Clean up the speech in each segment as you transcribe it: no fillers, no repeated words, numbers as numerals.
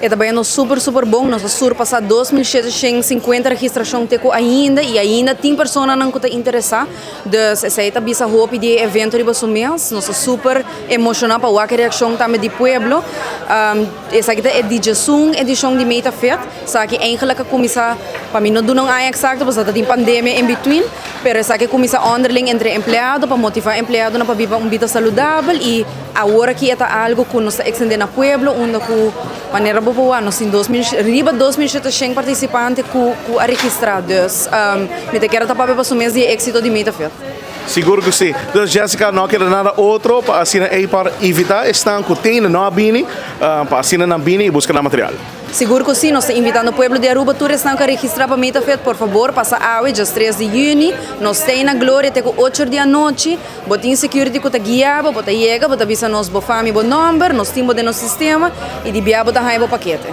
E também é super bom, nós surpassar 2.750 registrações teco ainda e ainda tem pessoas não que interessar. Dus essa é a bisa hope de evento de basumens, nós super emocionado para a reação também do pueblo. Essa aqui é de edição de Meta Fet, sabe que eigenlijk começa para mim não é exato, porque está tem pandemia em between, pero essa aqui começa underling entre empregado para motivar empregado para viver vida saudável e agora que é algo que nós extender na pueblo, onde com maneira boa, nós temos 2.700 participantes que a registrados. Me te quero tapar para o mês de êxito de Meta Fet. Seguro que sim. Então, Jessica, não quero nada outro para assim para evitar estar com tem não a bini, para assim na bini e buscar material. Seguro que sim, nós estamos invitando o povo de Aruba, todos estão a registrar para Meta Fet, por favor, passa a dia 3 de junho, nós temos na Glória até 8 da noite, botem security que está guiado, bota chega, bota avisa nós bo fami, bo number, nós temos no sistema e de biabo da raiva paquete.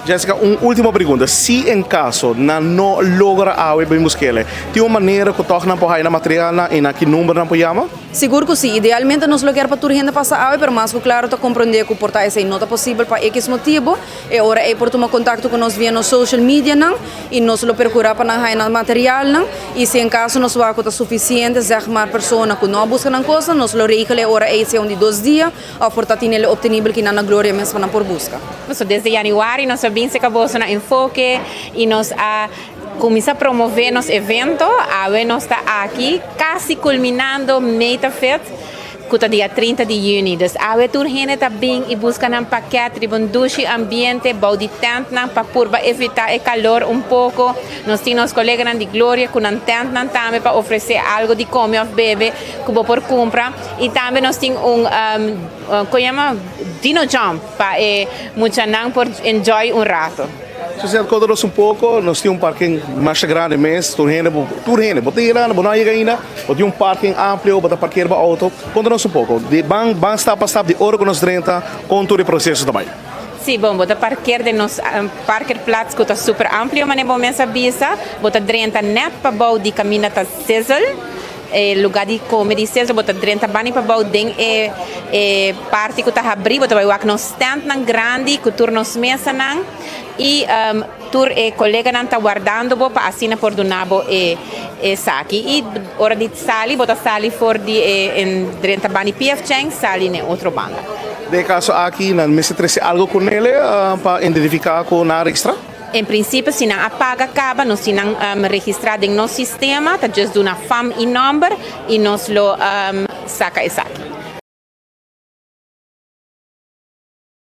Jessica, última pergunta. Se em caso não logra a bem buscar, tem uma maneira que toca na porra na material e na que número na pojama? Seguro que sim. Idealmente nós lo quer para toda gente passar a pero mas claro está compreender que portar essa não é possível para X motivo. E agora é por tomar contato com nós via no social media não e nós lo procurar para na material não e se em caso nós vai está suficiente zeg maar persona que não busca na coisa nós lo regule agora é esse de 2 dias ou portar tinha obtenível que na glória mesmo na por busca. Desde januário nós vimos que acabou na enfoque e nós começa a promover nos eventos, agora nós está aqui quase culminando Meta Fet, que está dia 30 de junho. Dus agora toda gente está bem e busca um paquete de duche ambiente, bau de tent para evitar o calor pouco. Nós temos colegas de Glória com um tent também para oferecer algo de comer ou beber que vou por compra. E também nós temos que chama Dino Jump para muita gente por enjoy rato. Se você conta-nos pouco, nós temos parking mais grande mesmo, tudo gente, bota ir lá, não chega ainda, bota parking amplo, bota parquear para auto. Conta-nos pouco, de bang stap de hora que nós renta, com todo o processo também. Sim, bom, bota parquear de nos parquearplaats que está super amplo, mas não é bisa, bota renta net para bau de caminhada Cesel. Lugar de comer de Cesel, bota renta bani para bau den parte que está abrindo, bota vai no stand nang grande, que turnos mesa nang e tur colega não está guardando para assinar por donabo saque e hora de sali bota sali for de renta bani PF Cheng sali ne outro banda. De caso aqui não me se algo com ele para identificar com na extra. Em princípio, se não apaga acaba, nós se não registrado em nosso sistema, está just uma FAM e number e nós lo saca e saque.